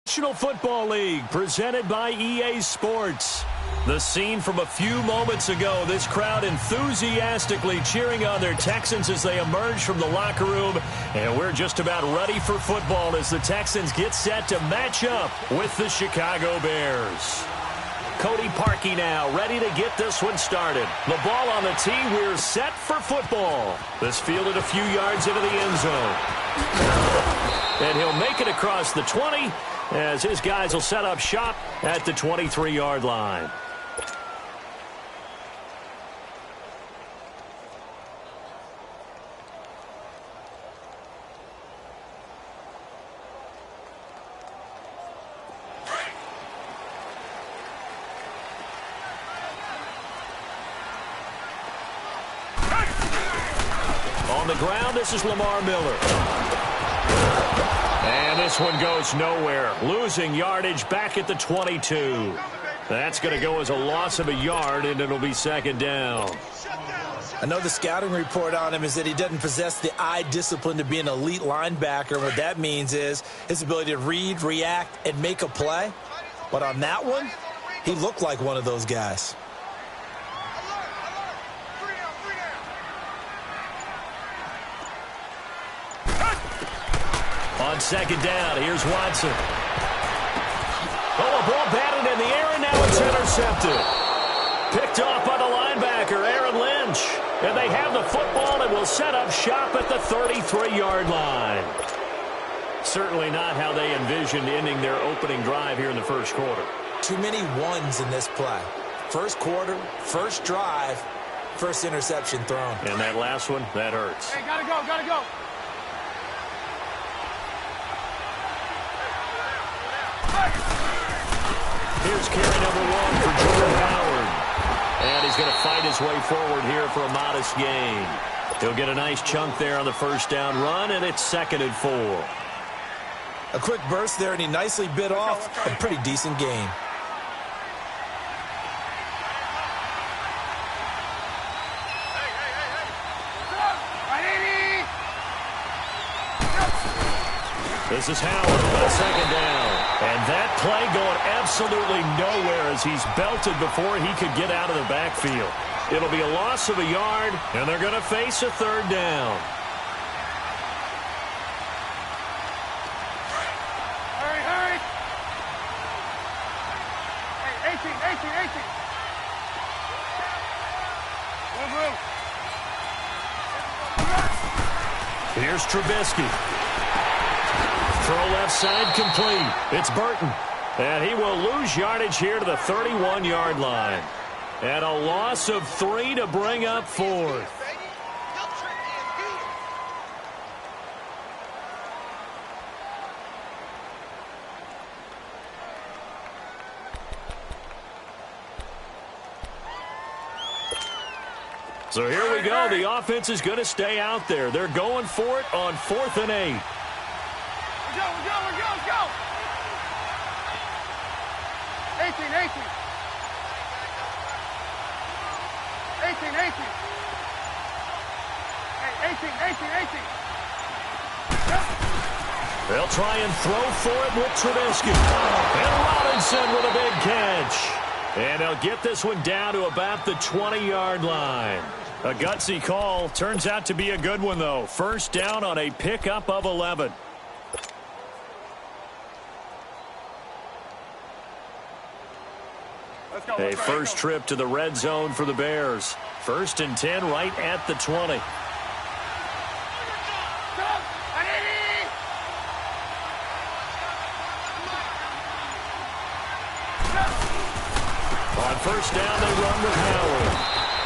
National Football League, presented by EA Sports. The scene from a few moments ago, this crowd enthusiastically cheering on their Texans as they emerge from the locker room. And we're just about ready for football as the Texans get set to match up with the Chicago Bears. Cody Parkey now ready to get this one started. The ball on the tee. We're set for football. This fielded a few yards into the end zone. And he'll make it across the 20 as his guys will set up shop at the 23-yard line. On the ground, this is Lamar Miller. And this one goes nowhere. Losing yardage back at the 22. That's going to go as a loss of a yard, and it'll be second down. I know the scouting report on him is that he doesn't possess the eye discipline to be an elite linebacker. What that means is his ability to read, react, and make a play. But on that one, he looked like one of those guys. On second down, here's Watson. Oh, a ball batted in the air, and now it's intercepted. Picked off by the linebacker, Aaron Lynch. And they have the football and will set up shop at the 33-yard line. Certainly not how they envisioned ending their opening drive here in the first quarter. Too many ones in this play. First quarter, first drive, first interception thrown. And that last one, that hurts. Hey, gotta go, gotta go. Here's carry number 1 for Jordan Howard. And he's going to fight his way forward here for a modest gain. He'll get a nice chunk there on the first down run, and it's 2nd and 4. A quick burst there, and he nicely bit off a pretty decent gain. This is Howard on second down. And that play going absolutely nowhere as he's belted before he could get out of the backfield. It'll be a loss of a yard, and they're going to face a third down. Hurry, hurry. Hey, 18. Move. Here's Trubisky. Throw left side complete. It's Burton. And he will lose yardage here to the 31-yard line. And a loss of 3 to bring up 4th. So here we go. The offense is going to stay out there. They're going for it on 4th and 8. Let's go. 18. Hey, 18. They'll try and throw for it with Trubisky. And Robinson with a big catch. And they'll get this one down to about the 20-yard line. A gutsy call. Turns out to be a good one, though. First down on a pickup of 11. A first trip to the red zone for the Bears. 1st and 10 right at the 20. On first down, they run with Howard.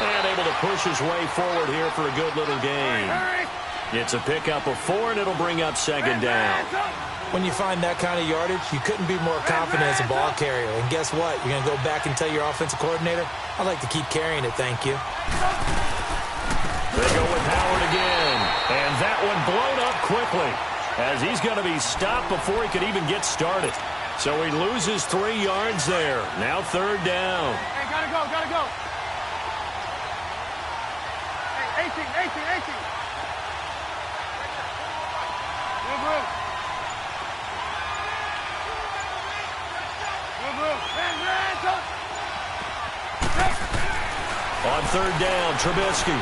And able to push his way forward here for a good little gain. It's a pickup of 4, and it'll bring up second down. When you find that kind of yardage, you couldn't be more confident as a ball carrier. And guess what? You're going to go back and tell your offensive coordinator, I'd like to keep carrying it, thank you. They go with Howard again. And that one blown up quickly as he's going to be stopped before he could even get started. So he loses 3 yards there. Now 3rd down. Hey, gotta go. Good move. Good move. On third down, Trubisky.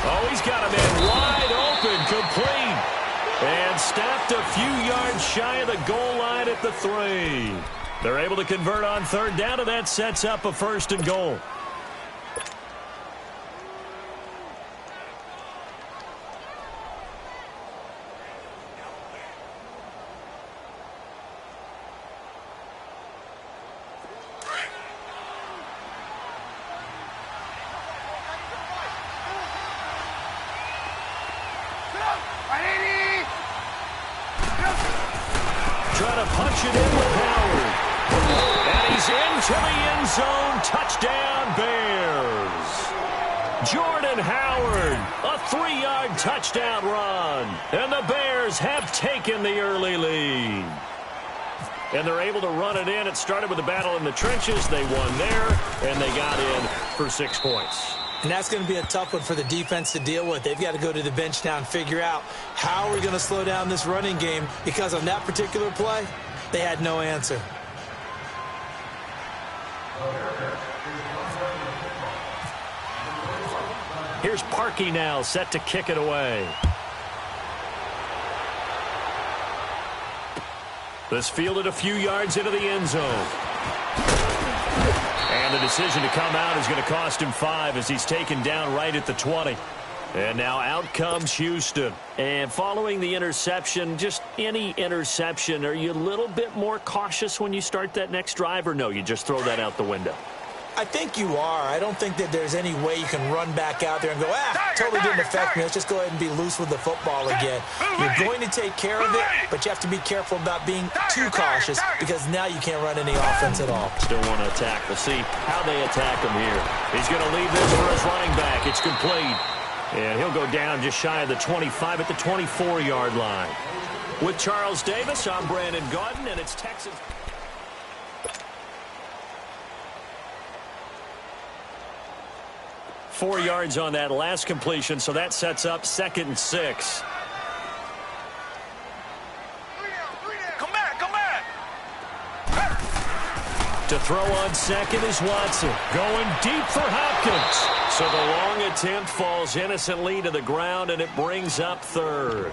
Oh, he's got a man wide open, complete. And stopped a few yards shy of the goal line at the 3. They're able to convert on third down, and that sets up a 1st and goal. Trying to punch it in with Howard. And he's into the end zone. Touchdown, Bears. Jordan Howard, a 3-yard touchdown run. And the Bears have taken the early lead. And they're able to run it in. It started with a battle in the trenches. They won there, and they got in for 6 points. And that's going to be a tough one for the defense to deal with. They've got to go to the bench now and figure out how are we going to slow down this running game, because on that particular play, they had no answer. Here's Parkey now, set to kick it away. This fielded a few yards into the end zone. And the decision to come out is going to cost him 5 as he's taken down right at the 20. And now out comes Houston. And following the interception, just any interception, are you a little bit more cautious when you start that next drive, or no, you just throw that out the window? I think you are. I don't think that there's any way you can run back out there and go, totally didn't affect me. Let's just go ahead and be loose with the football again. You're going to take care of it, but you have to be careful about being too cautious, because now you can't run any offense at all. Still want to attack. We'll see how they attack him here. He's going to leave this for his running back. It's complete. And he'll go down just shy of the 25 at the 24-yard line. With Charles Davis, I'm Brandon Gaudin, and it's Texans. Four yards on that last completion, so that sets up 2nd and 6. Come back. To throw on second is Watson. Going deep for Hopkins. So the long attempt falls innocently to the ground, and it brings up 3rd.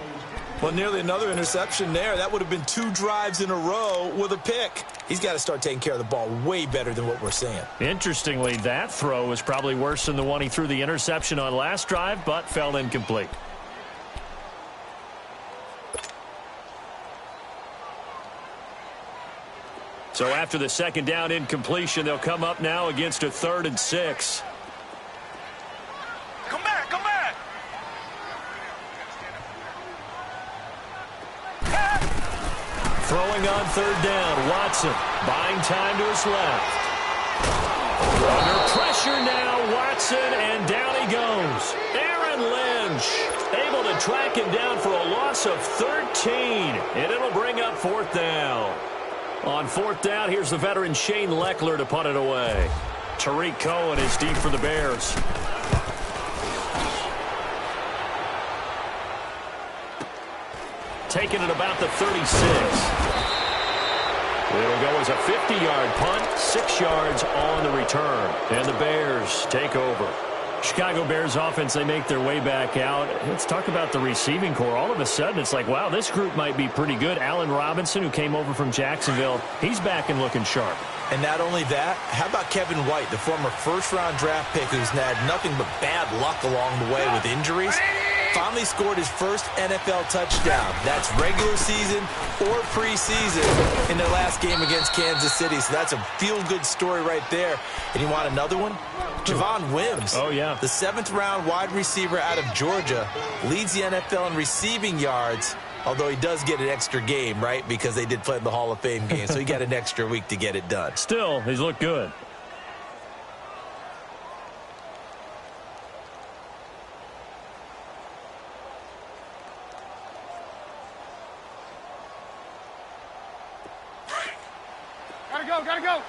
Well, nearly another interception there. That would have been 2 drives in a row with a pick. He's got to start taking care of the ball way better than what we're seeing. Interestingly, that throw was probably worse than the one he threw the interception on last drive, but fell incomplete. So after the 2nd down incompletion, they'll come up now against a 3rd and 6. Come back. Throwing on 3rd down, Watson buying time to his left. Under pressure now, Watson, and down he goes. Aaron Lynch able to track him down for a loss of 13, and it'll bring up 4th down. On 4th down, here's the veteran Shane Lechler to punt it away. Tariq Cohen is deep for the Bears. Taking it about the 36. It'll go as a 50-yard punt, 6 yards on the return. And the Bears take over. Chicago Bears offense, they make their way back out. Let's talk about the receiving core. All of a sudden, it's like, wow, this group might be pretty good. Allen Robinson, who came over from Jacksonville, he's back and looking sharp. And not only that, how about Kevin White, the former first-round draft pick who's had nothing but bad luck along the way with injuries? Finally scored his first NFL touchdown. That's regular season or preseason in their last game against Kansas City. So that's a feel-good story right there. And you want another one? Javon Wims. Oh, yeah. The 7th-round wide receiver out of Georgia leads the NFL in receiving yards, although he does get an extra game, right, because they did play in the Hall of Fame game. So he got an extra week to get it done. Still, he's looked good. Gotta go.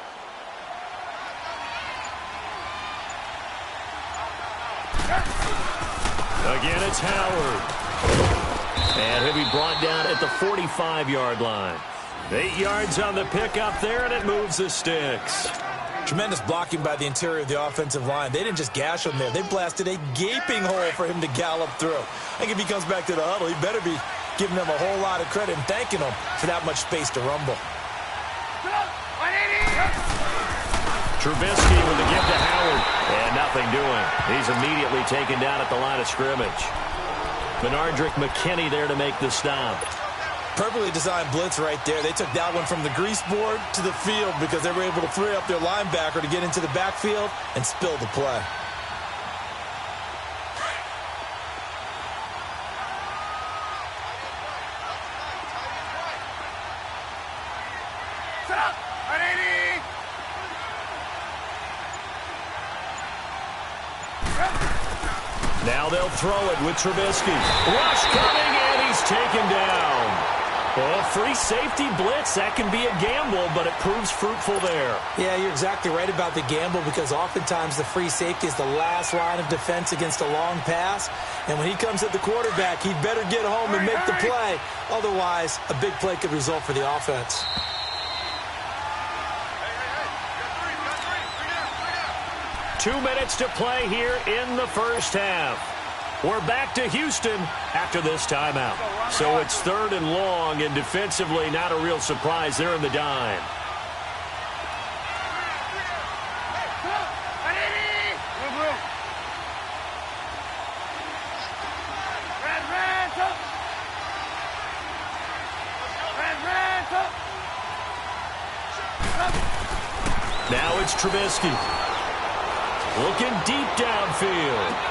Again, it's Howard. And he'll be brought down at the 45-yard line. 8 yards on the pickup there, and it moves the sticks. Tremendous blocking by the interior of the offensive line. They didn't just gash him there. They blasted a gaping hole for him to gallop through. I think if he comes back to the huddle, he better be giving them a whole lot of credit and thanking them for that much space to rumble. Trubisky with the give to Howard, and nothing doing. He's immediately taken down at the line of scrimmage. Benardrick McKinney there to make the stop. Perfectly designed blitz right there. They took that one from the grease board to the field because they were able to free up their linebacker to get into the backfield and spill the play. Now they'll throw it with Trubisky. Rush coming, and he's taken down. Well, free safety blitz, that can be a gamble, but it proves fruitful there. Yeah, you're exactly right about the gamble because oftentimes the free safety is the last line of defense against a long pass. And when he comes at the quarterback, he'd better get home and make the play. Otherwise, a big play could result for the offense. Two minutes to play here in the first half. We're back to Houston after this timeout. So it's 3rd and long, and defensively not a real surprise there in the dime. Now it's Trubisky. Looking deep downfield.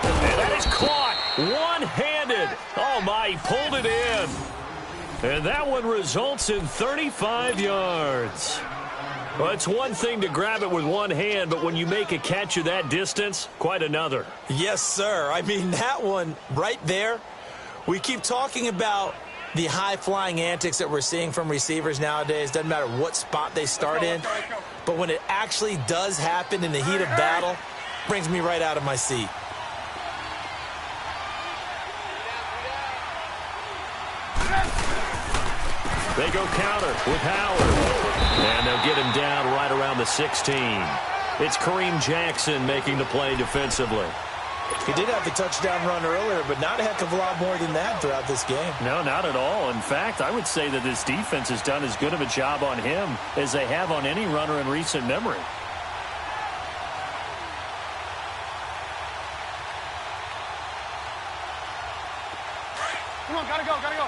And that is caught one-handed. Oh, my, he pulled it in. And that one results in 35 yards. Well, it's one thing to grab it with one hand, but when you make a catch of that distance, quite another. Yes, sir. I mean, that one right there, we keep talking about the high-flying antics that we're seeing from receivers nowadays. Doesn't matter what spot they start in. But when it actually does happen in the heat of battle, brings me right out of my seat. They go counter with Howard. And they'll get him down right around the 16. It's Kareem Jackson making the play defensively. He did have the touchdown run earlier, but not a heck of a lot more than that throughout this game. No, not at all. In fact, I would say that this defense has done as good of a job on him as they have on any runner in recent memory. Come on, gotta go, gotta go.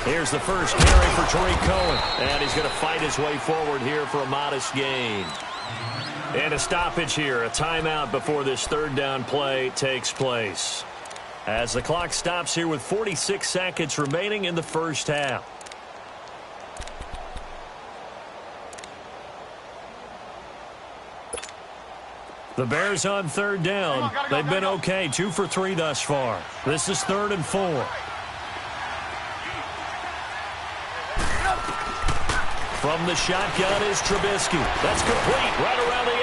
Here's the first carry for Tariq Cohen. And he's going to fight his way forward here for a modest gain. And a stoppage here, a timeout before this 3rd down play takes place. As the clock stops here with 46 seconds remaining in the first half. The Bears on 3rd down. They've been okay, 2 for 3 thus far. This is 3rd and 4. From the shotgun is Trubisky. That's complete right around the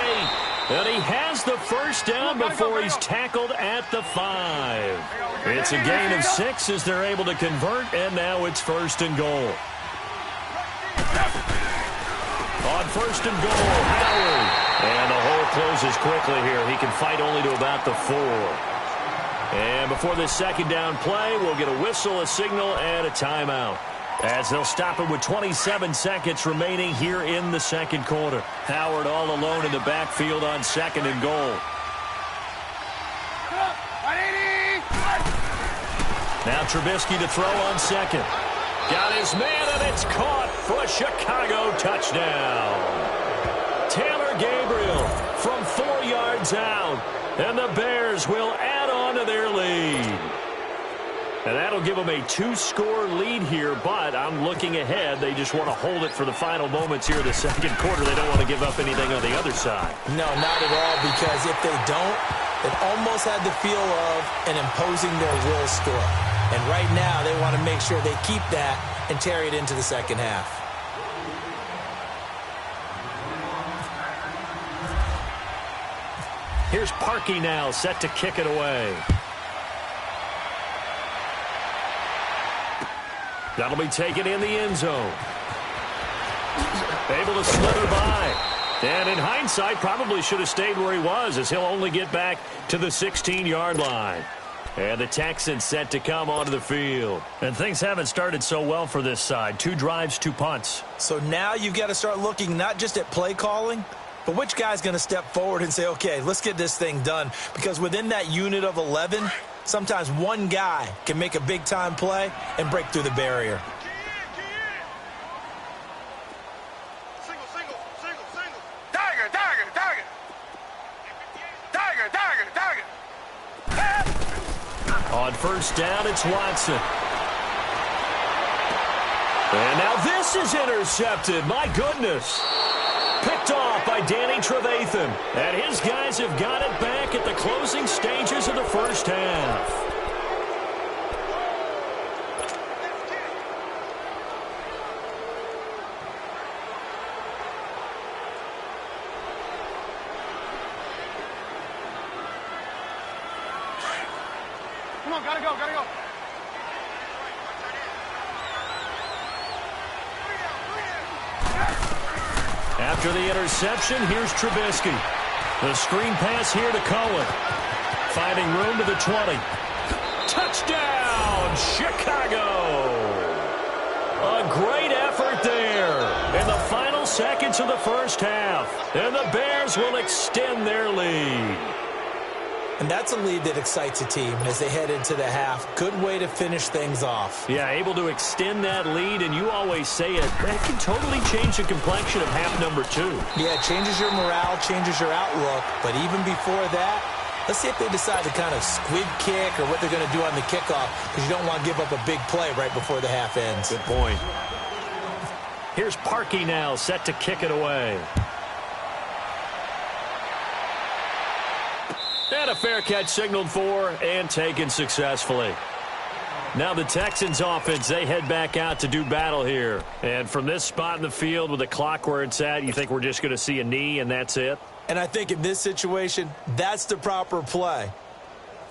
8. And he has the first down before he's tackled at the 5. It's a gain of 6 as they're able to convert, and now it's 1st and goal. On 1st and goal, Howard. And the hole closes quickly here. He can fight only to about the 4. And before this 2nd down play, we'll get a whistle, a signal, and a timeout. As they'll stop it with 27 seconds remaining here in the 2nd quarter. Howard all alone in the backfield on 2nd and goal. Now Trubisky to throw on 2nd. Got his man, and it's caught for a Chicago touchdown. Taylor Gabriel from 4 yards out. And the Bears will add on to their lead. And that'll give them a 2-score lead here, but I'm looking ahead. They just want to hold it for the final moments here in the 2nd quarter. They don't want to give up anything on the other side. No, not at all, because if they don't, it almost had the feel of an imposing their will score. And right now, they want to make sure they keep that and carry it into the 2nd half. Here's Parkey now, set to kick it away. That'll be taken in the end zone. Able to slither by. And in hindsight, probably should have stayed where he was, as he'll only get back to the 16-yard line. And the Texans set to come onto the field. And things haven't started so well for this side. 2 drives, 2 punts. So now you've got to start looking not just at play calling, but which guy's going to step forward and say, okay, let's get this thing done. Because within that unit of 11, sometimes one guy can make a big-time play and break through the barrier. On first down, it's Watson. And now this is intercepted. My goodness. Picked off by Danny Trevathan. And his guys have got it back at the closing stages of the first half. Come on, gotta go, gotta go. After the interception, here's Trubisky. The screen pass here to Cohen. Finding room to the 20. Touchdown, Chicago! A great effort there in the final seconds of the first half. And the Bears will extend their lead. And that's a lead that excites a team as they head into the half. Good way to finish things off. Yeah, able to extend that lead, and you always say it, that can totally change the complexion of half number 2. Yeah, it changes your morale, changes your outlook. But even before that, let's see if they decide to kind of squib kick or what they're going to do on the kickoff, because you don't want to give up a big play right before the half ends. Good point. Here's Parkey now, set to kick it away. And a fair catch signaled for and taken successfully. Now the Texans offense, they head back out to do battle here. And from this spot in the field with the clock where it's at, you think we're just going to see a knee and that's it? And I think in this situation, that's the proper play.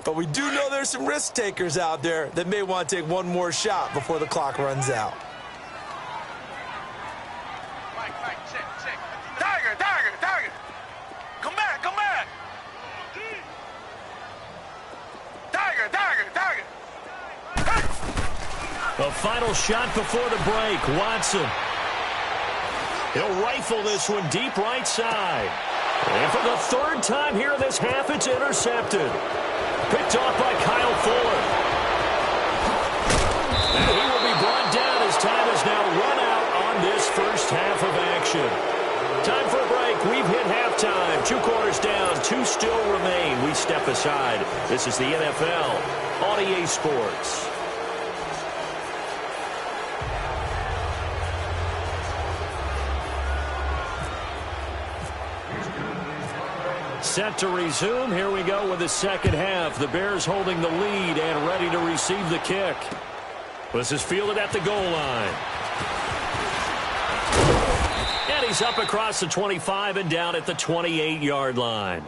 But we do know there's some risk takers out there that may want to take one more shot before the clock runs out. Check. Tiger. Come back. Tiger. The final shot before the break, Watson. He'll rifle this one deep right side. And for the 3rd time here in this half, it's intercepted. Picked off by Kyle Fuller. And he will be brought down as time has now run out on this first half of action. Time for a break. We've hit halftime. 2 quarters down. 2 still remain. We step aside. This is the NFL on EA Sports. Set to resume. Here we go with the second half. The Bears holding the lead and ready to receive the kick. This is fielded at the goal line. And he's up across the 25 and down at the 28-yard line.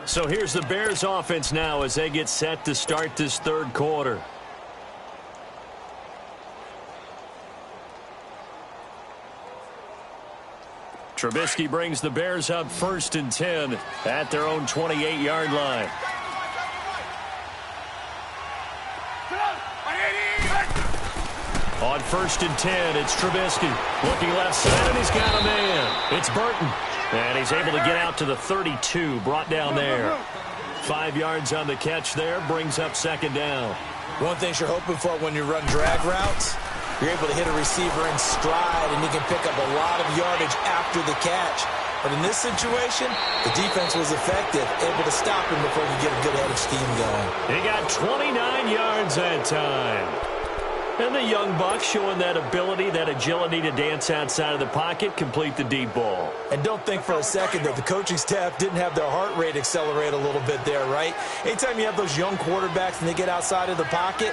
So here's the Bears offense now as they get set to start this 3rd quarter. Trubisky brings the Bears up 1st and 10 at their own 28-yard line. On 1st and 10, it's Trubisky. Looking left side, and he's got a man. It's Burton. And he's able to get out to the 32, brought down there. 5 yards on the catch there, brings up 2nd down. One thing you're hoping for when you run drag routes, you're able to hit a receiver in stride, and he can pick up a lot of yardage after the catch. But in this situation, the defense was effective, able to stop him before he could get a good head of steam going. He got 29 yards that time. And the young buck showing that ability, that agility to dance outside of the pocket, complete the deep ball. And don't think for a second that the coaching staff didn't have their heart rate accelerate a little bit there, right? Anytime you have those young quarterbacks and they get outside of the pocket,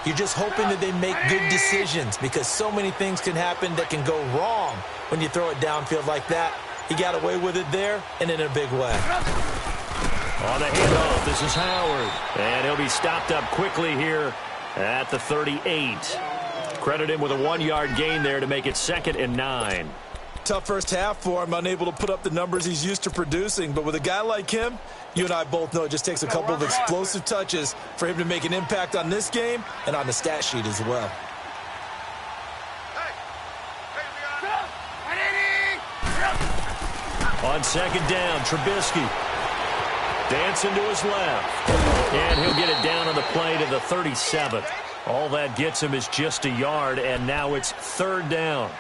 you're just hoping that they make good decisions, because so many things can happen that can go wrong when you throw it downfield like that. He got away with it there and in a big way. On the handoff, this is Howard. And he'll be stopped up quickly here at the 38. Credit him with a 1-yard gain there to make it 2nd and 9. Tough first half for him, unable to put up the numbers he's used to producing. But with a guy like him, you and I both know it just takes a couple of explosive touches for him to make an impact on this game and on the stat sheet as well. On 2nd down, Trubisky dancing to his left. And he'll get it down on the play to the 37th. All that gets him is just a yard, and now it's 3rd down.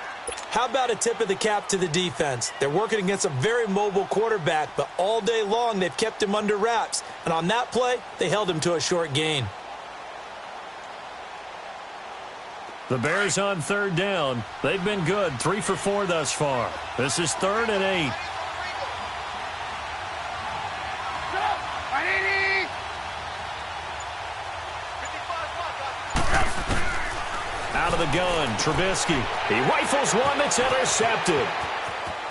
How about a tip of the cap to the defense? They're working against a very mobile quarterback, but all day long they've kept him under wraps. And on that play, they held him to a short gain. The Bears on 3rd down. They've been good, 3 for 4 thus far. This is 3rd and 8. Out of the gun, Trubisky. He rifles one that's intercepted.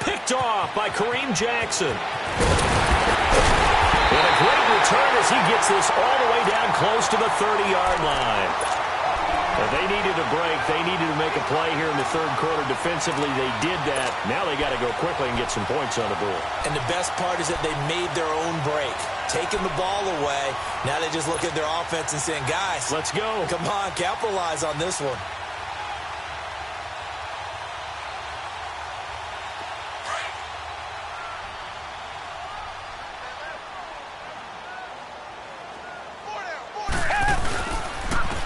Picked off by Kareem Jackson. And a great return as he gets this all the way down close to the 30-yard line. If they needed a break, they needed to make a play here in the 3rd quarter. Defensively, they did that. Now they got to go quickly and get some points on the board. And the best part is that they made their own break. Taking the ball away. Now they just look at their offense and saying, guys, let's go. Come on, capitalize on this one.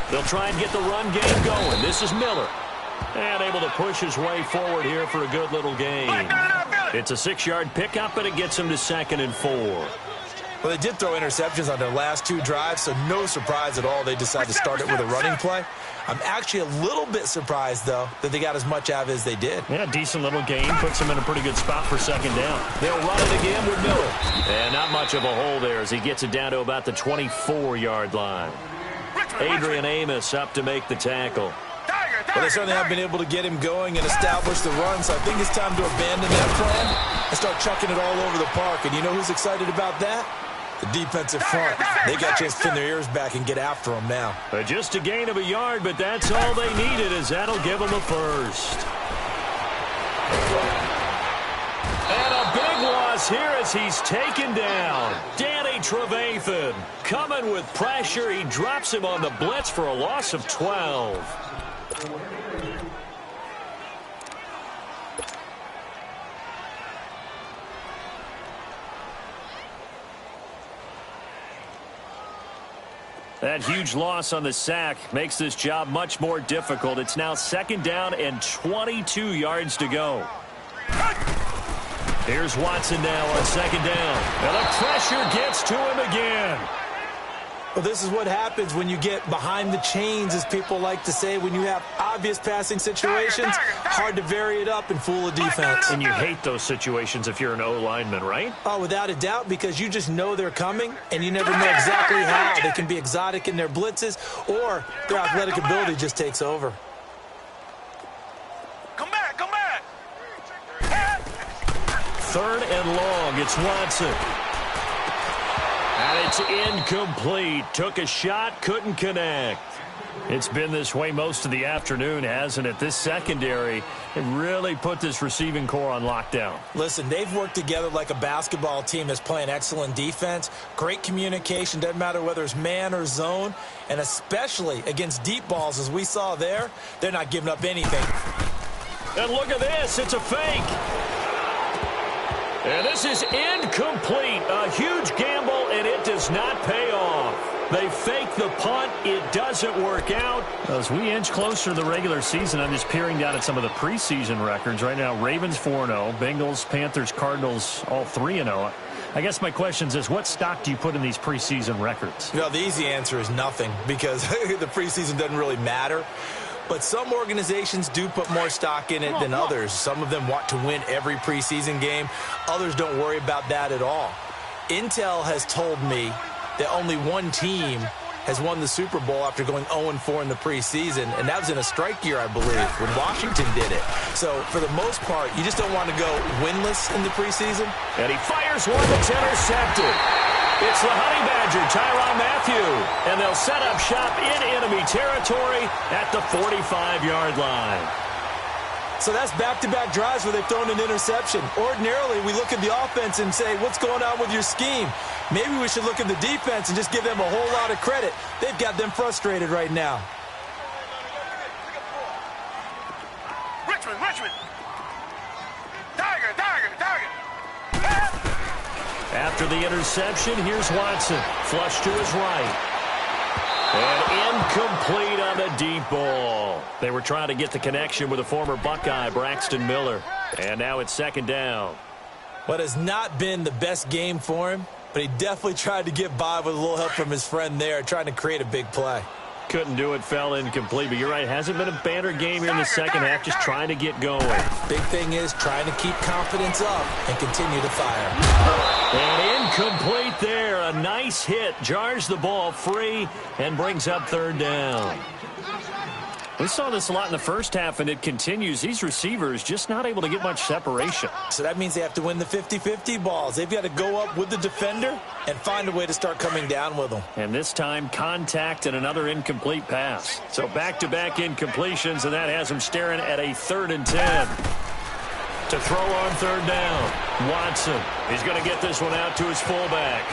They'll try and get the run game going. This is Miller. And able to push his way forward here for a good little gain. It's a 6-yard pickup, and it gets him to 2nd and 4. Well, they did throw interceptions on their last 2 drives, so no surprise at all they decided to start it with a running play. I'm actually a little bit surprised, though, that they got as much out of it as they did. Yeah, decent little gain. Puts them in a pretty good spot for 2nd down. They'll run it again with Miller. And not much of a hole there as he gets it down to about the 24-yard line. Adrian Amos up to make the tackle. Well, they certainly have been able to get him going and establish the run, so I think it's time to abandon that plan and start chucking it all over the park. And you know who's excited about that? The defensive front. They got a chance to pin their ears back and get after him now. Just a gain of a yard, but that's all they needed, as that'll give them a first. And a big loss here as he's taken down. Danny Trevathan coming with pressure. He drops him on the blitz for a loss of 12. That huge loss on the sack makes this job much more difficult. It's now 2nd down and 22 yards to go. Here's Watson now on 2nd down. And the pressure gets to him again. Well, this is what happens when you get behind the chains, as people like to say. When you have obvious passing situations, hard to vary it up and fool a defense. And you hate those situations if you're an O-lineman, right? Oh, without a doubt, because you just know they're coming, and you never know exactly how. They can be exotic in their blitzes, or their athletic ability just takes over. Come back, come back. 3rd and long. It's Watson. And it's incomplete. Took a shot, couldn't connect. It's been this way most of the afternoon, hasn't it? This secondary, it really put this receiving core on lockdown. Listen, they've worked together like a basketball team that's playing excellent defense. Great communication, doesn't matter whether it's man or zone. And especially against deep balls, as we saw there, they're not giving up anything. And look at this, it's a fake. And this is incomplete. A huge gamble, and it does not pay off. They fake the punt. It doesn't work out. As we inch closer to the regular season, I'm just peering down at some of the preseason records. Right now, Ravens 4-0, Bengals, Panthers, Cardinals, all 3-0. I guess my question is, what stock do you put in these preseason records? Well, the easy answer is nothing, because the preseason doesn't really matter. But some organizations do put more stock in it than others. Some of them want to win every preseason game. Others don't worry about that at all. Intel has told me that only one team has won the Super Bowl after going 0-4 in the preseason, and that was in a strike year, I believe, when Washington did it. So, for the most part, you just don't want to go winless in the preseason. And he fires one that's intercepted. It's the Honey Badger, Tyrann Mathieu. And they'll set up shop in enemy territory at the 45-yard line. So that's back-to-back drives where they've thrown an interception. Ordinarily, we look at the offense and say, what's going on with your scheme? Maybe we should look at the defense and just give them a whole lot of credit. They've got them frustrated right now. Richmond, Richmond. Tiger, Tiger, Tiger. After the interception, here's Watson. Flush to his right. And incomplete on the deep ball. They were trying to get the connection with a former Buckeye, Braxton Miller. And now it's second down. What has not been the best game for him, but he definitely tried to get by with a little help from his friend there, trying to create a big play. Couldn't do it, fell incomplete. But you're right, hasn't been a banner game here in the second half, just trying to get going. Big thing is trying to keep confidence up and continue to fire. And incomplete there. A nice hit. Jars the ball free and brings up third down. We saw this a lot in the first half, and it continues. These receivers just not able to get much separation. So that means they have to win the 50-50 balls. They've got to go up with the defender and find a way to start coming down with them. And this time, contact and another incomplete pass. So back-to-back incompletions, and that has them staring at a 3rd and 10. To throw on third down, Watson. He's going to get this one out to his fullback.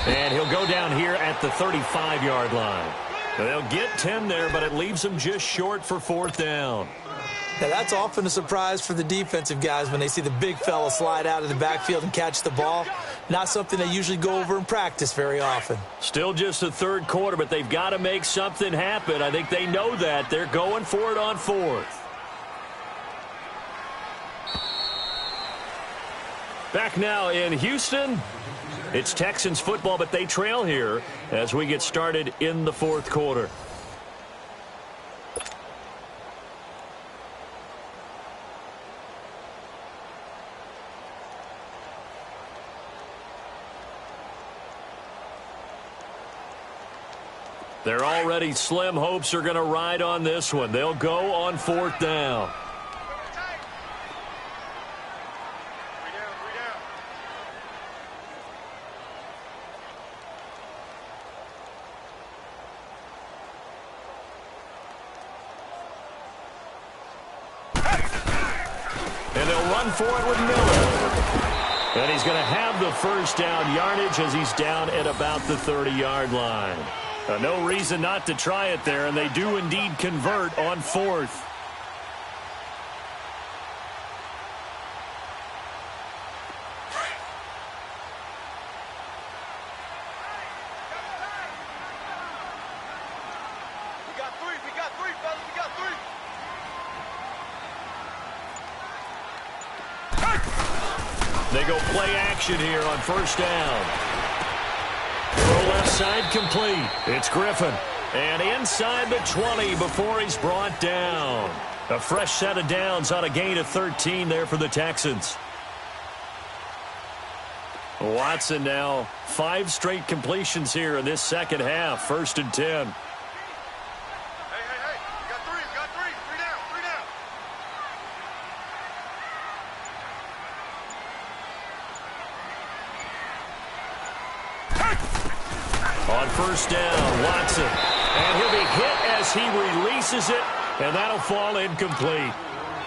And he'll go down here at the 35-yard line. They'll get 10 there, but it leaves them just short for 4th down. Now, that's often a surprise for the defensive guys when they see the big fella slide out of the backfield and catch the ball. Not something they usually go over in practice very often. Still just the 3rd quarter, but they've got to make something happen. I think they know that. They're going for it on 4th. Back now in Houston. It's Texans football, but they trail here as we get started in the 4th quarter. They're already slim hopes are going to ride on this one. They'll go on 4th down. For it with Miller. And he's going to have the first down yardage as he's down at about the 30-yard line. No reason not to try it there, and they do indeed convert on 4th. We got three, fellas. We got three. They go play action here on first down. Throw left side complete. It's Griffin. And inside the 20 before he's brought down. A fresh set of downs on a gain of 13 there for the Texans. Watson now 5 straight completions here in this second half. 1st and 10. On first down, Watson. And he'll be hit as he releases it, and that'll fall incomplete.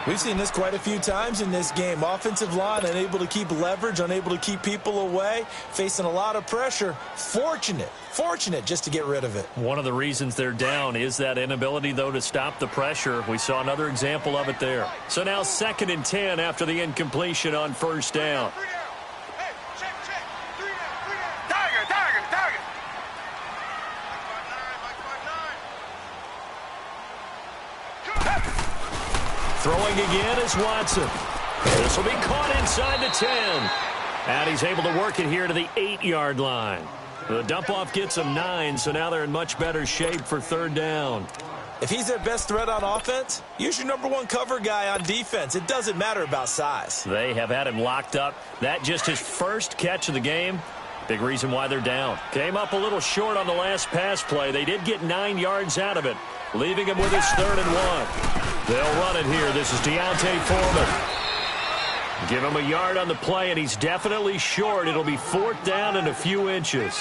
We've seen this quite a few times in this game. Offensive line unable to keep leverage, unable to keep people away, facing a lot of pressure. Fortunate just to get rid of it. One of the reasons they're down is that inability, though, to stop the pressure. We saw another example of it there. So now 2nd and 10 after the incompletion on first down. Throwing again is Watson. This will be caught inside the 10. And he's able to work it here to the 8-yard line. The dump-off gets him 9, so now they're in much better shape for 3rd down. If he's their best threat on offense, use your #1 cover guy on defense. It doesn't matter about size. They have had him locked up. That just his first catch of the game. Big reason why they're down. Came up a little short on the last pass play. They did get 9 yards out of it, leaving him with his 3rd and 1. They'll run it here. This is Deontay Foreman. Give him a yard on the play, and he's definitely short. It'll be 4th down and a few inches.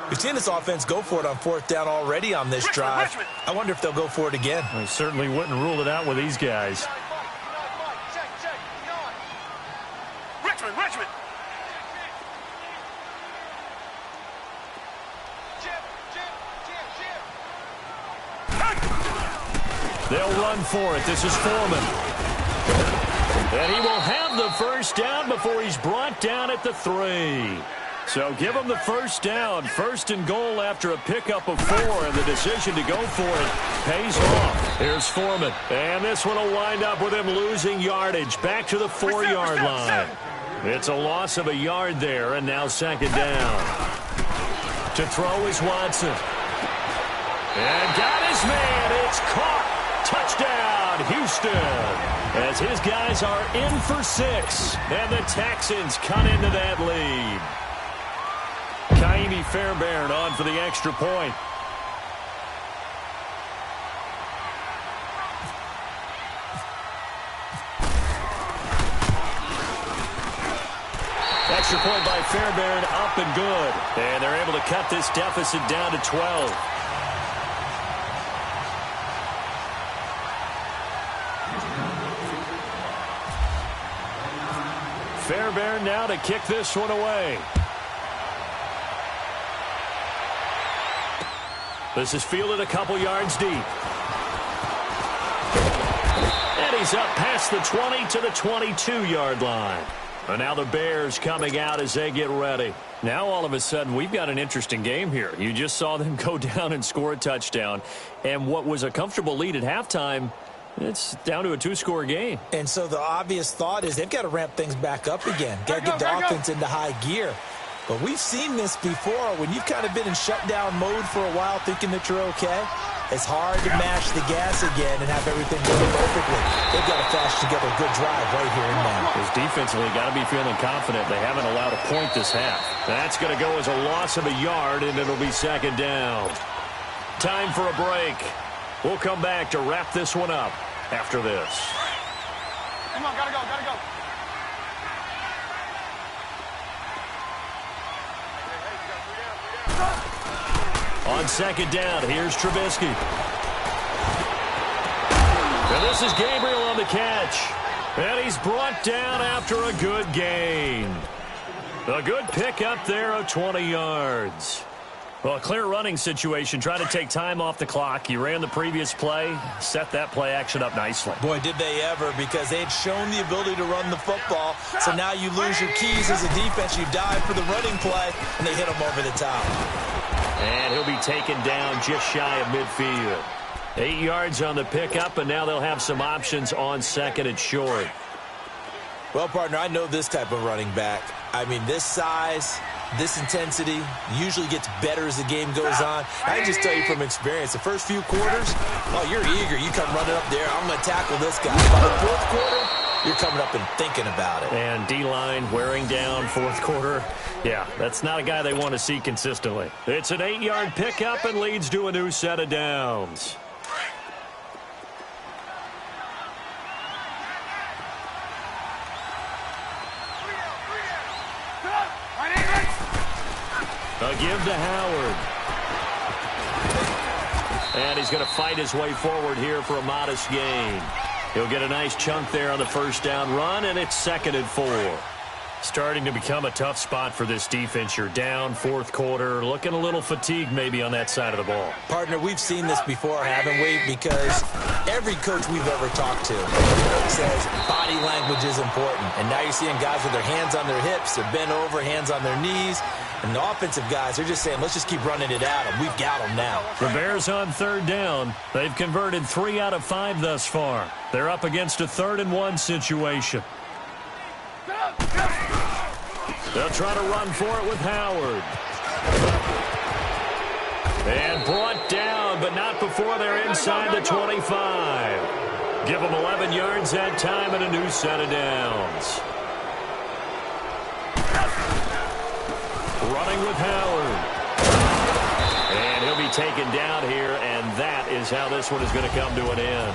We've seen this offense go for it on 4th down already on this drive. I wonder if they'll go for it again. I certainly wouldn't rule it out with these guys. Richmond. They'll run for it. This is Foreman. And he will have the first down before he's brought down at the 3. So give him the first down. 1st and goal after a pickup of 4, and the decision to go for it pays off. Here's Foreman. And this one will wind up with him losing yardage. Back to the 4-yard line. It's a loss of a yard there, and now 2nd down. To throw is Watson. And got his man. It's caught. Touchdown, Houston. As his guys are in for 6, and the Texans cut into that lead. Kaimi Fairbairn on for the extra point. Extra point by Fairbairn, up and good. And they're able to cut this deficit down to 12. Fairbairn now to kick this one away. This is fielded a couple yards deep. And he's up past the 20 to the 22-yard line. And now the Bears coming out as they get ready. Now all of a sudden we've got an interesting game here. You just saw them go down and score a touchdown. And what was a comfortable lead at halftime, it's down to a 2-score game. And so the obvious thought is they've got to ramp things back up again. Got to get the offense into high gear. But we've seen this before. When you've kind of been in shutdown mode for a while thinking that you're okay, it's hard to mash the gas again and have everything go perfectly. They've got to flash together a good drive right here and now. Because defensively got to be feeling confident. They haven't allowed a point this half. That's going to go as a loss of a yard, and it'll be 2nd down. Time for a break. We'll come back to wrap this one up after this. Come on, gotta go. On 2nd down, here's Trubisky. And this is Gabriel on the catch. And he's brought down after a good gain. A good pickup there of 20 yards. Well, a clear running situation. Trying to take time off the clock. You ran the previous play, set that play action up nicely. Boy, did they ever, because they had shown the ability to run the football. So now you lose your keys as a defense. You dive for the running play, and they hit them over the top. And he'll be taken down just shy of midfield. 8 yards on the pickup, and now they'll have some options on 2nd and short. Well, partner, I know this type of running back. I mean, this size, this intensity usually gets better as the game goes on. I can just tell you from experience, the first few quarters, oh, you're eager. You come running up there, I'm going to tackle this guy. By the 4th quarter, you're coming up and thinking about it. And D-line wearing down 4th quarter. Yeah, that's not a guy they want to see consistently. It's an 8-yard pickup and leads to a new set of downs. A give to Howard. And he's going to fight his way forward here for a modest gain. He'll get a nice chunk there on the first down run, and it's 2nd and 4. Starting to become a tough spot for this defense. You're down 4th quarter, looking a little fatigued maybe on that side of the ball. Partner, we've seen this before, haven't we? Because every coach we've ever talked to says body language is important. And now you're seeing guys with their hands on their hips, they're bent over, hands on their knees. And the offensive guys, they're just saying, let's just keep running it at them. We've got them now. The Bears on 3rd down. They've converted 3 out of 5 thus far. They're up against a 3rd and 1 situation. They'll try to run for it with Howard. And brought down, but not before they're inside the 25. Give them 11 yards that time and a new set of downs. Running with Howard. And he'll be taken down here, and that is how this one is going to come to an end.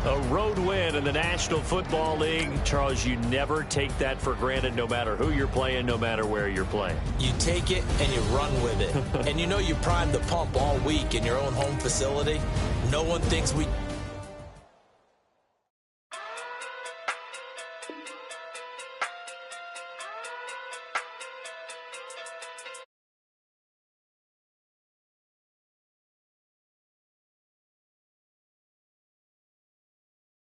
A road win in the National Football League. Charles, you never take that for granted no matter who you're playing, no matter where you're playing. You take it and you run with it. And you know you primed the pump all week in your own home facility. No one thinks we